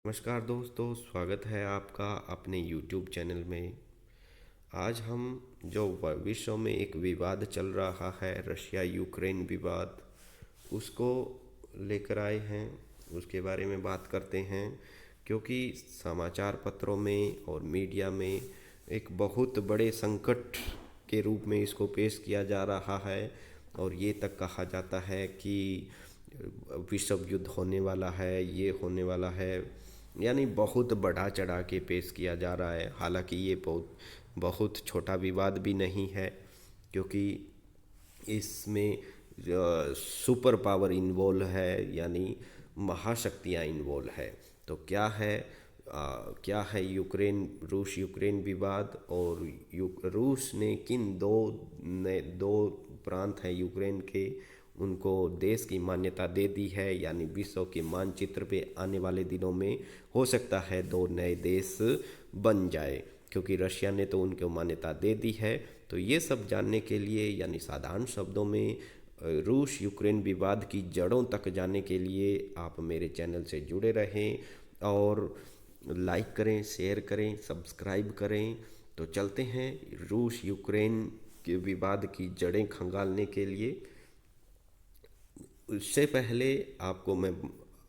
नमस्कार दोस्तों, स्वागत है आपका अपने YouTube चैनल में। आज हम जो विश्व में एक विवाद चल रहा है, रशिया यूक्रेन विवाद, उसको लेकर आए हैं। उसके बारे में बात करते हैं क्योंकि समाचार पत्रों में और मीडिया में एक बहुत बड़े संकट के रूप में इसको पेश किया जा रहा है और ये तक कहा जाता है कि विश्व युद्ध होने वाला है, ये होने वाला है। यानी बहुत बढ़ा चढ़ा के पेश किया जा रहा है। हालांकि ये बहुत बहुत छोटा विवाद भी नहीं है, क्योंकि इसमें सुपर पावर इन्वॉल्व है, यानी महाशक्तियाँ इन्वॉल्व है। तो क्या है यूक्रेन रूस यूक्रेन विवाद, और रूस ने दो प्रांत हैं यूक्रेन के, उनको देश की मान्यता दे दी है। यानी विश्व के मानचित्र पे आने वाले दिनों में हो सकता है दो नए देश बन जाए, क्योंकि रशिया ने तो उनको मान्यता दे दी है। तो ये सब जानने के लिए, यानी साधारण शब्दों में रूस यूक्रेन विवाद की जड़ों तक जानने के लिए आप मेरे चैनल से जुड़े रहें और लाइक करें, शेयर करें, सब्सक्राइब करें। तो चलते हैं रूस यूक्रेन के विवाद की जड़ें खंगालने के लिए। उससे पहले आपको मैं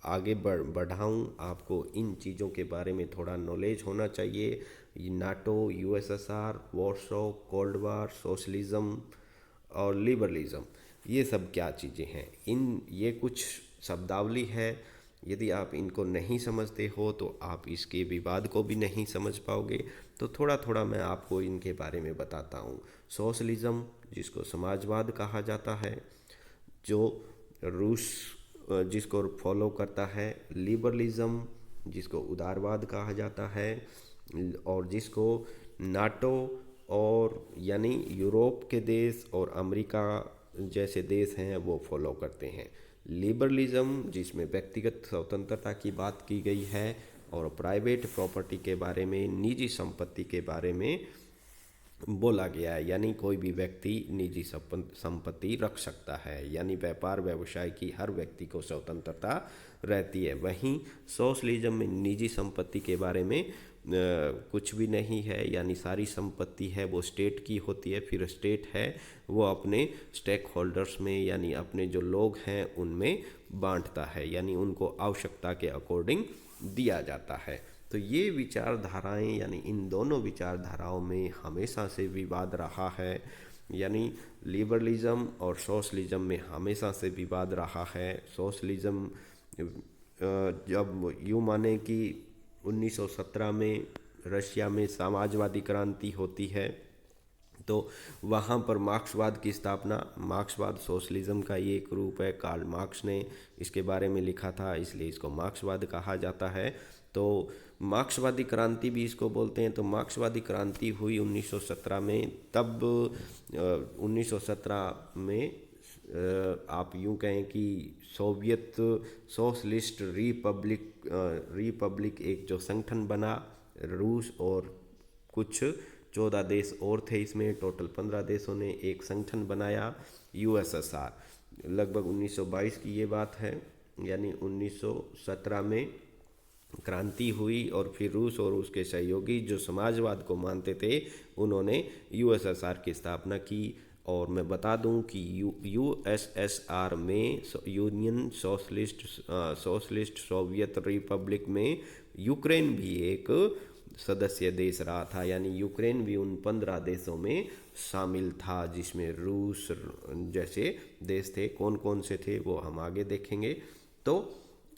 आगे बढ़ाऊं, आपको इन चीज़ों के बारे में थोड़ा नॉलेज होना चाहिए। ये NATO, USSR, Warsaw, cold war, socialism और लिबरलिज्म, ये सब क्या चीज़ें हैं, ये कुछ शब्दावली है। यदि आप इनको नहीं समझते हो तो आप इसके विवाद को भी नहीं समझ पाओगे। तो थोड़ा थोड़ा मैं आपको इनके बारे में बताता हूँ। सोशलिज्म, जिसको समाजवाद कहा जाता है, जो रूस जिसको फॉलो करता है। लिबरलिज्म, जिसको उदारवाद कहा जाता है, और जिसको नाटो और यानी यूरोप के देश और अमेरिका जैसे देश हैं वो फॉलो करते हैं। लिबरलिज्म, जिसमें व्यक्तिगत स्वतंत्रता की बात की गई है और प्राइवेट प्रॉपर्टी के बारे में, निजी संपत्ति के बारे में बोला गया है। यानी कोई भी व्यक्ति निजी संपत्ति रख सकता है, यानी व्यापार व्यवसाय की हर व्यक्ति को स्वतंत्रता रहती है। वहीं सोशलिज्म में निजी संपत्ति के बारे में कुछ भी नहीं है, यानी सारी संपत्ति है वो स्टेट की होती है। फिर स्टेट है वो अपने स्टेक होल्डर्स में, यानी अपने जो लोग हैं उनमें बांटता है, यानी उनको आवश्यकता के अकॉर्डिंग दिया जाता है। तो ये विचारधाराएं, यानी इन दोनों विचारधाराओं में हमेशा से विवाद रहा है। यानी लिबरलिज्म और सोशलिज्म में हमेशा से विवाद रहा है। सोशलिज्म जब यूँ माने कि 1917 में रशिया में समाजवादी क्रांति होती है, तो वहाँ पर मार्क्सवाद की स्थापना, मार्क्सवाद सोशलिज्म का ये एक रूप है। कार्ल मार्क्स ने इसके बारे में लिखा था, इसलिए इसको मार्क्सवाद कहा जाता है। तो मार्क्सवादी क्रांति भी इसको बोलते हैं। तो मार्क्सवादी क्रांति हुई 1917 में। तब 1917 में आप यूँ कहें कि सोवियत सोशलिस्ट रिपब्लिक एक जो संगठन बना, रूस और कुछ 14 देश और थे इसमें, टोटल 15 देशों ने एक संगठन बनाया, यूएसएसआर। लगभग 1922 की ये बात है। यानी 1917 में क्रांति हुई और फिर रूस और उसके सहयोगी जो समाजवाद को मानते थे, उन्होंने यूएसएसआर की स्थापना की। और मैं बता दूं कि यूएसएसआर में, यूनियन सोशलिस्ट सोवियत रिपब्लिक में, यूक्रेन भी एक सदस्य देश रहा था। यानी यूक्रेन भी उन 15 देशों में शामिल था, जिसमें रूस जैसे देश थे। कौन कौन से थे वो हम आगे देखेंगे। तो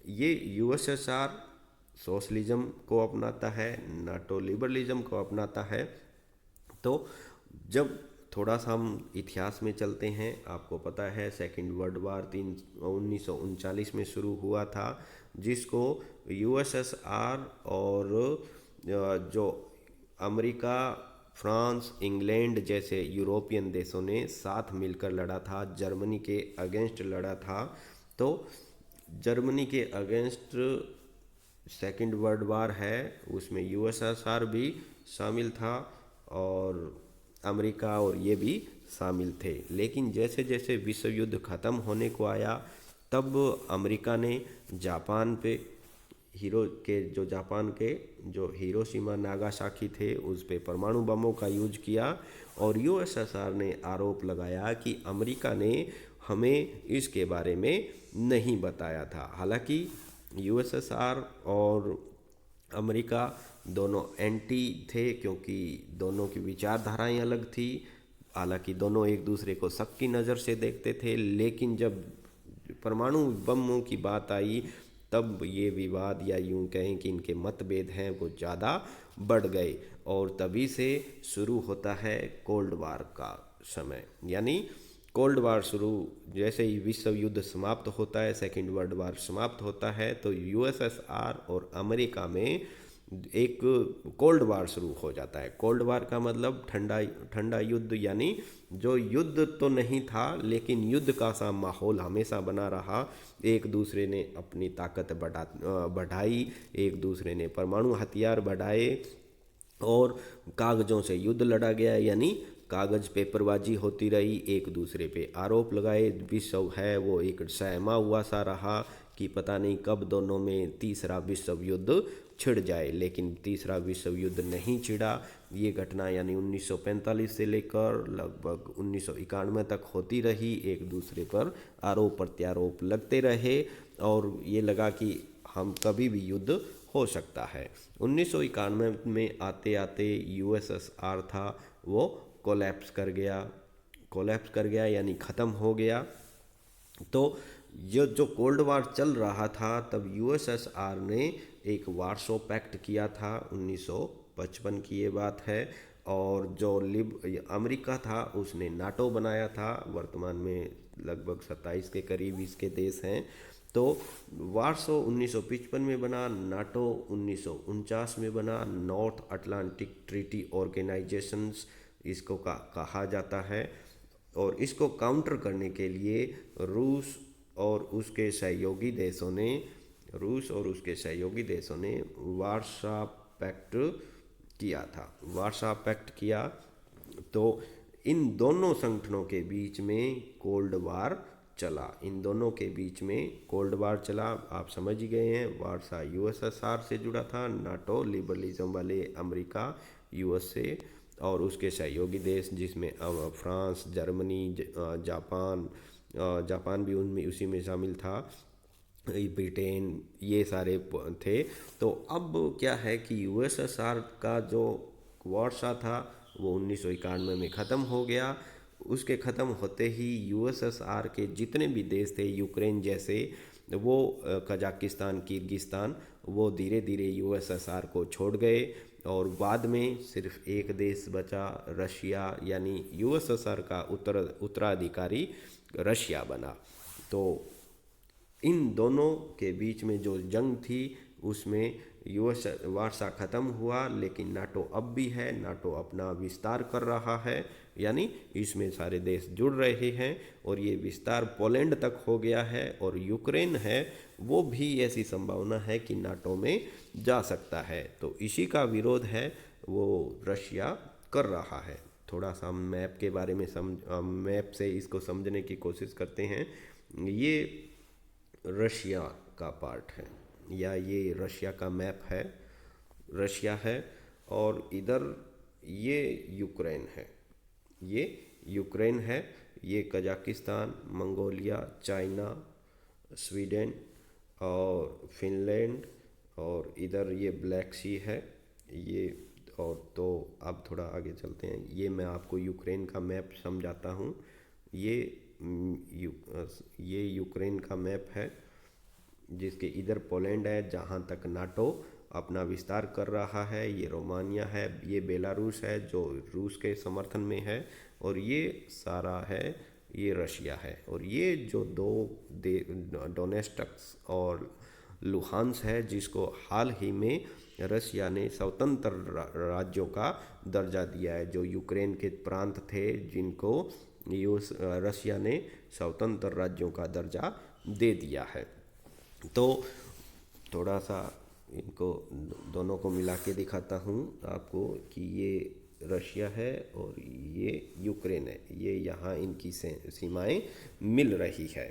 ये यूएसएसआर सोशलिज्म को अपनाता है, नाटो लिबरलिज्म को अपनाता है। तो जब थोड़ा सा हम इतिहास में चलते हैं, आपको पता है सेकेंड वर्ल्ड वार 1939 में शुरू हुआ था, जिसको यूएसएसआर और जो अमेरिका, फ्रांस, इंग्लैंड जैसे यूरोपियन देशों ने साथ मिलकर लड़ा था, जर्मनी के अगेंस्ट लड़ा था। तो जर्मनी के अगेंस्ट सेकेंड वर्ल्ड वार है, उसमें यूएसएसआर भी शामिल था और अमेरिका और ये भी शामिल थे। लेकिन जैसे जैसे विश्व युद्ध ख़त्म होने को आया, तब अमेरिका ने जापान पे हीरो के जो जापान के जो हिरोशिमा नागासाकी थे उस पे परमाणु बमों का यूज किया। और यूएसएसआर ने आरोप लगाया कि अमेरिका ने हमें इसके बारे में नहीं बताया था। हालांकि यूएसएसआर और अमेरिका दोनों एंटी थे, क्योंकि दोनों की विचारधाराएं अलग थी। हालांकि दोनों एक दूसरे को शक की नज़र से देखते थे, लेकिन जब परमाणु बमों की बात आई तब ये विवाद, या यूं कहें कि इनके मतभेद हैं, वो ज़्यादा बढ़ गए। और तभी से शुरू होता है कोल्ड वार का समय। यानी कोल्ड वार शुरू, जैसे ही विश्व युद्ध समाप्त होता है, सेकेंड वर्ल्ड वार समाप्त होता है, तो यूएसएसआर और अमेरिका में एक कोल्ड वार शुरू हो जाता है। कोल्ड वार का मतलब ठंडा ठंडा युद्ध, यानी जो युद्ध तो नहीं था लेकिन युद्ध का सा माहौल हमेशा बना रहा। एक दूसरे ने अपनी ताकत बढ़ाई, एक दूसरे ने परमाणु हथियार बढ़ाए और कागज़ों से युद्ध लड़ा गया, यानी कागज़ पेपरबाजी होती रही, एक दूसरे पे आरोप लगाए। विश्व है वो एक सहमा हुआ सा रहा कि पता नहीं कब दोनों में तीसरा विश्व युद्ध छिड़ जाए, लेकिन तीसरा विश्व युद्ध नहीं छिड़ा। ये घटना यानी 1945 से लेकर लगभग 1991 तक होती रही। एक दूसरे पर आरोप प्रत्यारोप लगते रहे और ये लगा कि हम कभी भी युद्ध हो सकता है। 1991 में आते आते यूएसएसआर था वो कोलैप्स कर गया यानी ख़त्म हो गया। तो ये जो कोल्ड वार चल रहा था तब यूएसएसआर ने एक वार्सो पैक्ट किया था, 1955 की ये बात है। और जो अमेरिका था उसने नाटो बनाया था। वर्तमान में लगभग 27 के करीब इसके देश हैं। तो वार्सो 1955 में बना, नाटो 1949 में बना। नॉर्थ अटलांटिक ट्रीटी ऑर्गेनाइजेशंस इसको कहा जाता है। और इसको काउंटर करने के लिए रूस और उसके सहयोगी देशों ने वार्सा पैक्ट किया था। वार्सा पैक्ट किया तो इन दोनों संगठनों के बीच में कोल्ड वार चला। आप समझ ही गए हैं। वार्सा यूएसएसआर से जुड़ा था, नाटो लिबरलिज्म वाले अमेरिका यूएसए और उसके सहयोगी देश जिसमें फ्रांस, जर्मनी, जापान भी उनमें उसी में शामिल था, ब्रिटेन, ये सारे थे। तो अब क्या है कि यूएसएसआर का जो वार्सा था वो 1991 में ख़त्म हो गया। उसके ख़त्म होते ही यूएसएसआर के जितने भी देश थे, यूक्रेन जैसे, वो कजाकिस्तान, किर्गिस्तान, वो धीरे धीरे यूएसएसआर को छोड़ गए। और बाद में सिर्फ एक देश बचा, रशिया, यानी यूएसएसआर का उत्तराधिकारी रशिया बना। तो इन दोनों के बीच में जो जंग थी उसमें वार्सा ख़त्म हुआ, लेकिन नाटो अब भी है। नाटो अपना विस्तार कर रहा है, यानी इसमें सारे देश जुड़ रहे हैं और ये विस्तार पोलैंड तक हो गया है। और यूक्रेन है वो भी ऐसी संभावना है कि नाटो में जा सकता है। तो इसी का विरोध है वो रशिया कर रहा है। थोड़ा सा मैप के बारे में मैप से इसको समझने की कोशिश करते हैं। ये रशिया का पार्ट है, या ये रशिया का मैप है, रशिया है। और इधर ये यूक्रेन है। ये कजाकिस्तान, मंगोलिया, चाइना, स्वीडन और फिनलैंड, और इधर ये ब्लैक सी है ये। और तो अब थोड़ा आगे चलते हैं। ये मैं आपको यूक्रेन का मैप समझाता हूँ। ये ये यूक्रेन का मैप है जिसके इधर पोलैंड है जहाँ तक नाटो अपना विस्तार कर रहा है। ये रोमानिया है, ये बेलारूस है जो रूस के समर्थन में है, और ये सारा है ये रशिया है। और ये जो डोनेस्टक्स और लुहांस है जिसको हाल ही में रशिया ने स्वतंत्र राज्यों का दर्जा दिया है, जो यूक्रेन के प्रांत थे जिनको रशिया ने स्वतंत्र राज्यों का दर्जा दे दिया है। तो थोड़ा सा इनको दोनों को मिला के दिखाता हूँ आपको कि ये रशिया है और ये यूक्रेन है। ये यहाँ इनकी सीमाएं मिल रही है।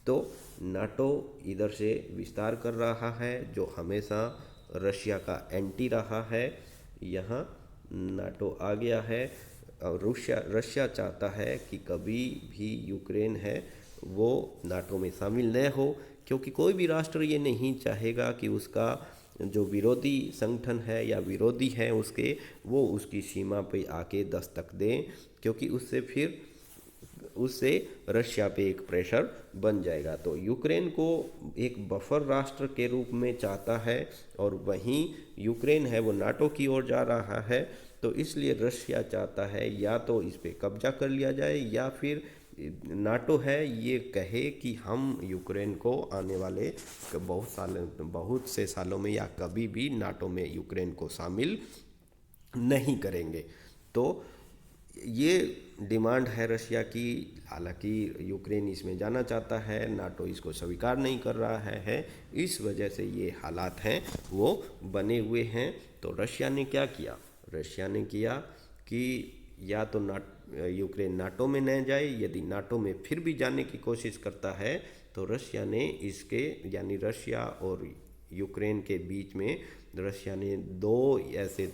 तो नाटो इधर से विस्तार कर रहा है जो हमेशा रशिया का एंटी रहा है। यहाँ नाटो आ गया है और रशिया रशिया चाहता है कि कभी भी यूक्रेन है वो नाटो में शामिल न हो, क्योंकि कोई भी राष्ट्र ये नहीं चाहेगा कि उसका जो विरोधी संगठन है या विरोधी है उसके, वो उसकी सीमा पे आके दस्तक दें, क्योंकि उससे रशिया पे एक प्रेशर बन जाएगा। तो यूक्रेन को एक बफर राष्ट्र के रूप में चाहता है और वहीं यूक्रेन है वो नाटो की ओर जा रहा है। तो इसलिए रशिया चाहता है या तो इस पे कब्जा कर लिया जाए या फिर नाटो है ये कहे कि हम यूक्रेन को आने वाले बहुत से सालों में या कभी भी नाटो में यूक्रेन को शामिल नहीं करेंगे। तो ये डिमांड है रशिया की। हालांकि यूक्रेन इसमें जाना चाहता है, नाटो इसको स्वीकार नहीं कर रहा है। इस वजह से ये हालात हैं वो बने हुए हैं। तो रशिया ने क्या किया? रशिया ने किया कि या तो यूक्रेन नाटो में न जाए, यदि नाटो में फिर भी जाने की कोशिश करता है तो रशिया ने इसके यानी रशिया और यूक्रेन के बीच में रशिया ने दो ऐसे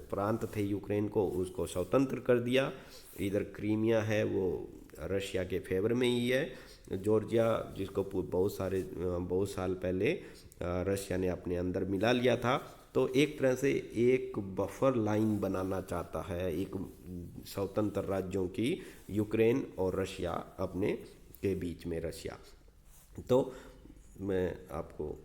प्रांत थे यूक्रेन को, उसको स्वतंत्र कर दिया। इधर क्रीमिया है वो रशिया के फेवर में ही है। जॉर्जिया जिसको बहुत साल पहले रशिया ने अपने अंदर मिला लिया था। तो एक तरह से एक बफर लाइन बनाना चाहता है एक स्वतंत्र राज्यों की, यूक्रेन और रशिया अपने के बीच में रशिया। तो मैं आपको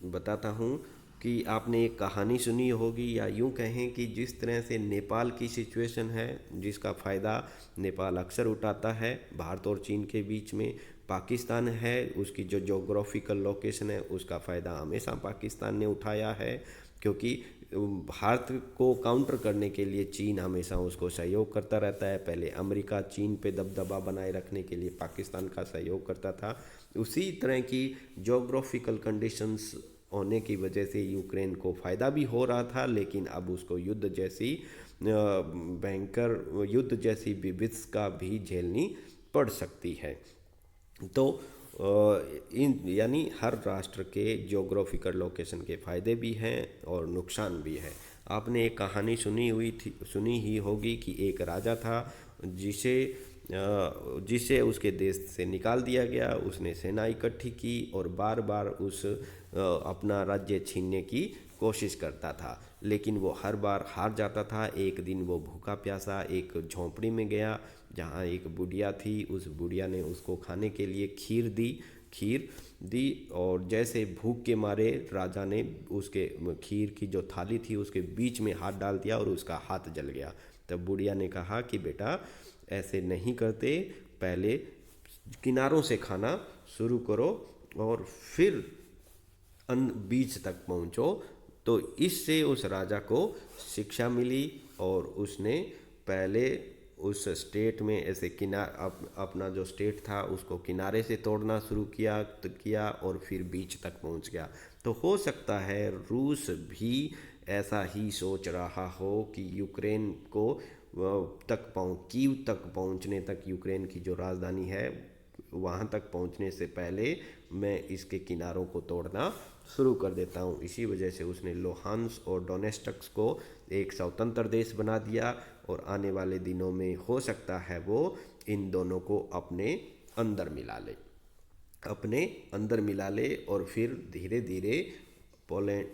बताता हूँ कि आपने एक कहानी सुनी होगी या यूं कहें कि जिस तरह से नेपाल की सिचुएशन है जिसका फ़ायदा नेपाल अक्सर उठाता है भारत और चीन के बीच में, पाकिस्तान है उसकी जो जोग्राफिकल लोकेशन है उसका फ़ायदा हमेशा पाकिस्तान ने उठाया है, क्योंकि भारत को काउंटर करने के लिए चीन हमेशा उसको सहयोग करता रहता है। पहले अमेरिका चीन पे दबदबा बनाए रखने के लिए पाकिस्तान का सहयोग करता था। उसी तरह की जोग्राफिकल कंडीशंस होने की वजह से यूक्रेन को फ़ायदा भी हो रहा था, लेकिन अब उसको भयंकर युद्ध जैसी विभत्सका भी झेलनी पड़ सकती है। तो इन यानी हर राष्ट्र के ज्योग्राफिकल लोकेशन के फ़ायदे भी हैं और नुकसान भी है। आपने एक कहानी सुनी ही होगी कि एक राजा था जिसे उसके देश से निकाल दिया गया। उसने सेना इकट्ठी की और बार बार अपना राज्य छीनने की कोशिश करता था, लेकिन वो हर बार हार जाता था। एक दिन वो भूखा प्यासा एक झोंपड़ी में गया जहाँ एक बुढ़िया थी। उस बुढ़िया ने उसको खाने के लिए खीर दी और जैसे भूख के मारे राजा ने उसके खीर की जो थाली थी उसके बीच में हाथ डाल दिया और उसका हाथ जल गया। तब बुढ़िया ने कहा कि बेटा ऐसे नहीं करते, पहले किनारों से खाना शुरू करो और फिर बीच तक पहुँचो। तो इससे उस राजा को शिक्षा मिली और उसने पहले उस स्टेट में ऐसे अपना जो स्टेट था उसको किनारे से तोड़ना शुरू किया और फिर बीच तक पहुंच गया। तो हो सकता है रूस भी ऐसा ही सोच रहा हो कि यूक्रेन को कीव तक पहुंचने तक, यूक्रेन की जो राजधानी है वहाँ तक पहुँचने से पहले मैं इसके किनारों को तोड़ना शुरू कर देता हूँ। इसी वजह से उसने लोहान्स और डोनेस्टक्स को एक स्वतंत्र देश बना दिया और आने वाले दिनों में हो सकता है वो इन दोनों को अपने अंदर मिला ले और फिर धीरे धीरे पोलैंड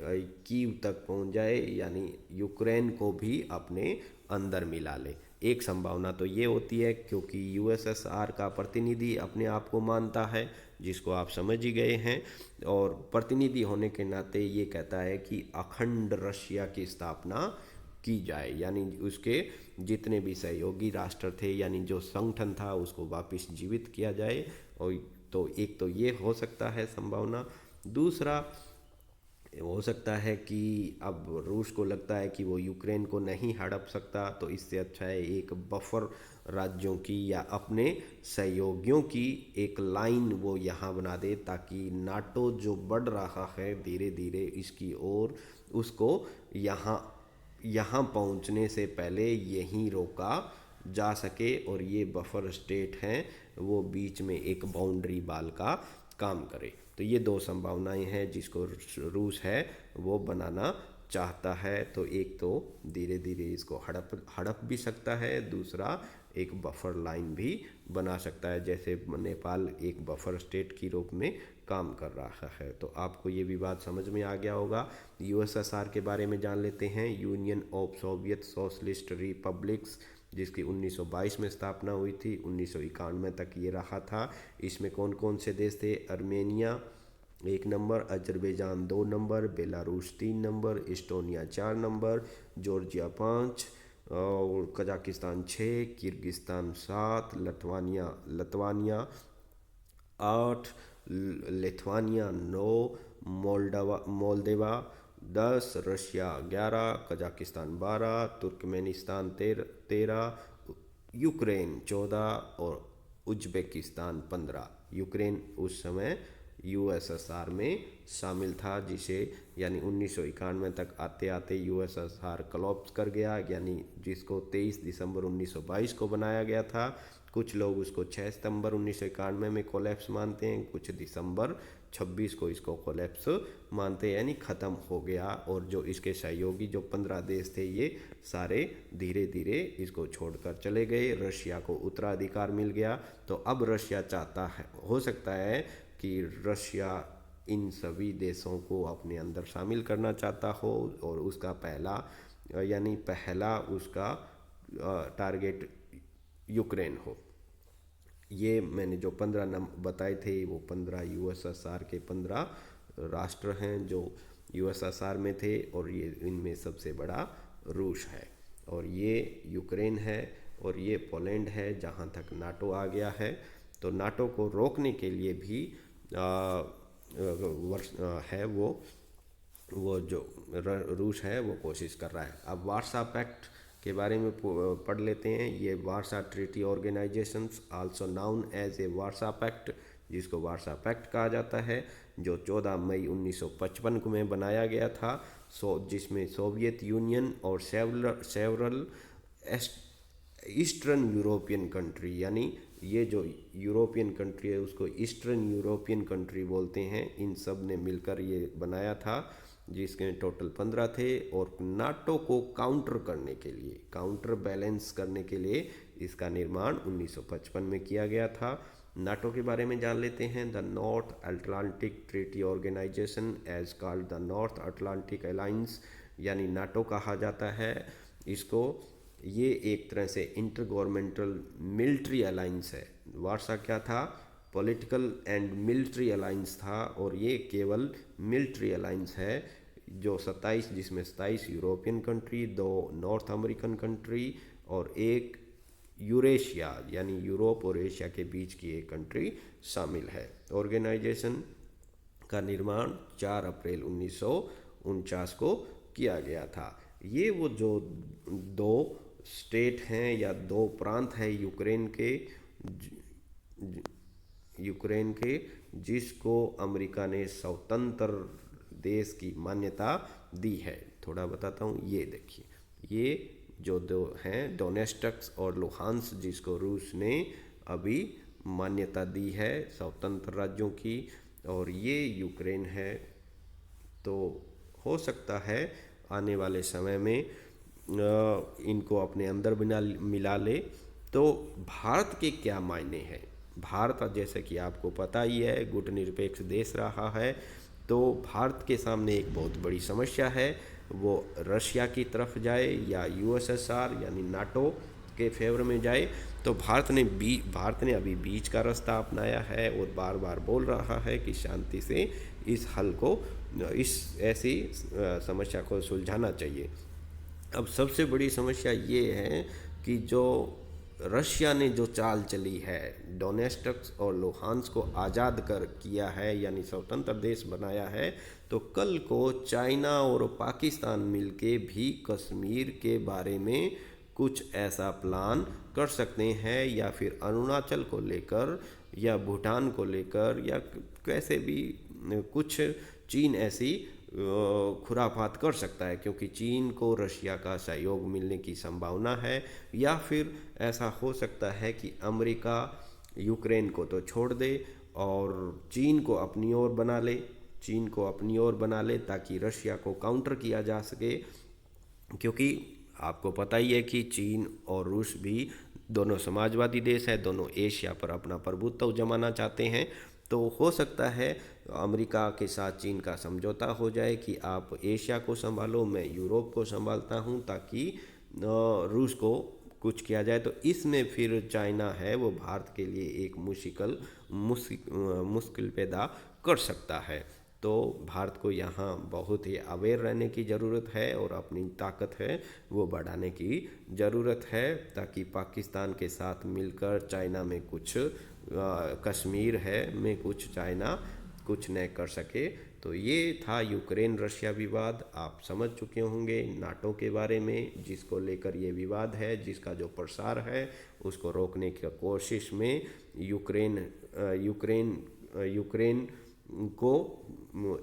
कीव तक पहुंच जाए, यानी यूक्रेन को भी अपने अंदर मिला ले। एक संभावना तो ये होती है क्योंकि यूएसएसआर का प्रतिनिधि अपने आप को मानता है, जिसको आप समझ ही गए हैं, और प्रतिनिधि होने के नाते ये कहता है कि अखंड रशिया की स्थापना की जाए, यानी उसके जितने भी सहयोगी राष्ट्र थे यानी जो संगठन था उसको वापस जीवित किया जाए। और तो एक तो ये हो सकता है संभावना। दूसरा हो सकता है कि अब रूस को लगता है कि वो यूक्रेन को नहीं हड़प सकता, तो इससे अच्छा है एक बफर राज्यों की या अपने सहयोगियों की एक लाइन वो यहाँ बना दे, ताकि नाटो जो बढ़ रहा है धीरे धीरे इसकी ओर, उसको यहाँ पहुँचने से पहले यहीं रोका जा सके और ये बफर स्टेट हैं वो बीच में एक बाउंड्री बाल का काम करे। तो ये दो संभावनाएं हैं जिसको रूस है वो बनाना चाहता है। तो एक तो धीरे धीरे इसको हड़प हड़प भी सकता है, दूसरा एक बफर लाइन भी बना सकता है, जैसे नेपाल एक बफर स्टेट की रूप में काम कर रहा है। तो आपको ये भी बात समझ में आ गया होगा। यूएसएसआर के बारे में जान लेते हैं। Union of Soviet socialist republics, जिसकी 1922 में स्थापना हुई थी, 1991 तक ये रहा था। इसमें कौन कौन से देश थे? Armenia 1 number, Azerbaijan 2 number, Belarus 3 number, Estonia 4 number, Georgia 5, और Kazakhstan 6, Kyrgyzstan 7, लतवानिया 8, Lithuania 9, Moldova 10, Russia 11, Kazakhstan 12, Turkmenistan 13, Ukraine 14 और उज्बेकिस्तान 15। यूक्रेन उस समय यूएसएसआर में शामिल था, जिसे यानी 1991 तक आते आते यूएसएसआर कोलैप्स कर गया, यानी जिसको 23 दिसंबर 1922 को बनाया गया था। कुछ लोग उसको 6 सितंबर 1991 में कोलैप्स मानते हैं, कुछ दिसंबर 26 को इसको कोलैप्स मानते हैं, यानी ख़त्म हो गया। और जो इसके सहयोगी जो 15 देश थे ये सारे धीरे धीरे इसको छोड़कर चले गए। रशिया को उत्तराधिकार मिल गया। तो अब रशिया चाहता है, हो सकता है कि रशिया इन सभी देशों को अपने अंदर शामिल करना चाहता हो, और उसका पहला उसका टारगेट यूक्रेन हो। ये मैंने जो 15 नाम बताए थे वो 15 यूएसएसआर के 15 राष्ट्र हैं जो यूएसएसआर में थे, और ये इनमें सबसे बड़ा रूस है, और ये यूक्रेन है, और ये पोलैंड है जहाँ तक नाटो आ गया है। तो नाटो को रोकने के लिए भी है वो जो रूस है वो कोशिश कर रहा है। अब वार्सा पैक्ट के बारे में पढ़ लेते हैं। ये Warsaw treaty organisations also known as a Warsaw pact, जिसको वार्सा पैक्ट कहा जाता है, जो 14 मई 1955 को में बनाया गया था। जिसमें सोवियत यूनियन और सेवरल ईस्टर्न यूरोपियन कंट्री, यानी ये जो यूरोपियन कंट्री है उसको ईस्टर्न यूरोपियन कंट्री बोलते हैं, इन सब ने मिलकर ये बनाया था, जिसके टोटल 15 थे। और नाटो को काउंटर बैलेंस करने के लिए इसका निर्माण 1955 में किया गया था। नाटो के बारे में जान लेते हैं। The North Atlantic Treaty Organisation as called the North Atlantic Alliance, यानी नाटो कहा जाता है इसको। ये एक तरह से इंटर गवर्नमेंटल मिलिट्री अलायंस है। वार्सा क्या था? पॉलिटिकल एंड मिलिट्री अलायंस था, और ये केवल मिलिट्री अलायंस है जो 27, जिसमें 27 European country, 2 north American country और एक यूरेशिया यानी यूरोप और एशिया के बीच की एक कंट्री शामिल है। ऑर्गेनाइजेशन का निर्माण 4 अप्रैल 1949 को किया गया था। ये वो जो 2 स्टेट हैं या 2 प्रांत हैं यूक्रेन के जिसको अमेरिका ने स्वतंत्र देश की मान्यता दी है। थोड़ा बताता हूँ, ये देखिए, ये जो 2 हैं डोनेस्टक्स और लुहांस, जिसको रूस ने अभी मान्यता दी है स्वतंत्र राज्यों की, और ये यूक्रेन है। तो हो सकता है आने वाले समय में इनको अपने अंदर मिला ले। तो भारत के क्या मायने हैं? भारत जैसे कि आपको पता ही है गुटनिरपेक्ष देश रहा है, तो भारत के सामने एक बहुत बड़ी समस्या है, वो रशिया की तरफ जाए या यूएसएसआर यानी नाटो के फेवर में जाए। तो भारत ने अभी बीच का रास्ता अपनाया है और बार बार बोल रहा है कि शांति से इस ऐसी समस्या को सुलझाना चाहिए। अब सबसे बड़ी समस्या ये है कि जो रशिया ने जो चाल चली है, डोनेस्टक्स और लुहांस को आज़ाद किया है यानी स्वतंत्र देश बनाया है, तो कल को चाइना और पाकिस्तान मिलके भी कश्मीर के बारे में कुछ ऐसा प्लान कर सकते हैं, या फिर अरुणाचल को लेकर या भूटान को लेकर या कैसे भी कुछ चीन ऐसी खुराफात कर सकता है, क्योंकि चीन को रशिया का सहयोग मिलने की संभावना है। या फिर ऐसा हो सकता है कि अमेरिका यूक्रेन को तो छोड़ दे और चीन को अपनी ओर बना ले, चीन को अपनी ओर बना ले ताकि रशिया को काउंटर किया जा सके। क्योंकि आपको पता ही है कि चीन और रूस भी दोनों समाजवादी देश है, दोनों एशिया पर अपना प्रभुत्व जमाना चाहते हैं। तो हो सकता है अमेरिका के साथ चीन का समझौता हो जाए कि आप एशिया को संभालो, मैं यूरोप को संभालता हूँ, ताकि रूस को कुछ किया जाए। तो इसमें फिर चाइना है वो भारत के लिए एक मुश्किल पैदा कर सकता है। तो भारत को यहाँ बहुत ही अवेयर रहने की ज़रूरत है और अपनी ताकत है वो बढ़ाने की ज़रूरत है, ताकि पाकिस्तान के साथ मिलकर चाइना में कुछ कश्मीर है में कुछ चाइना कुछ न कर सके। तो ये था यूक्रेन रशिया विवाद। आप समझ चुके होंगे नाटो के बारे में, जिसको लेकर ये विवाद है, जिसका जो प्रसार है उसको रोकने की कोशिश में यूक्रेन यूक्रेन को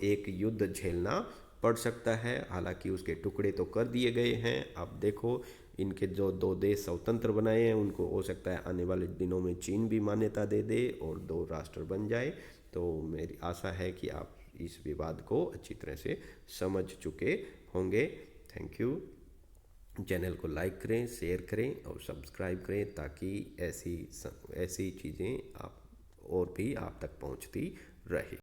एक युद्ध झेलना पड़ सकता है। हालांकि उसके टुकड़े तो कर दिए गए हैं। अब देखो इनके जो दो देश स्वतंत्र बनाए हैं उनको हो सकता है आने वाले दिनों में चीन भी मान्यता दे दे और दो राष्ट्र बन जाए। तो मेरी आशा है कि आप इस विवाद को अच्छी तरह से समझ चुके होंगे। Thank you. चैनल को लाइक करें, शेयर करें और सब्सक्राइब करें, ताकि ऐसी चीज़ें आप और भी आप तक पहुंचती रहे।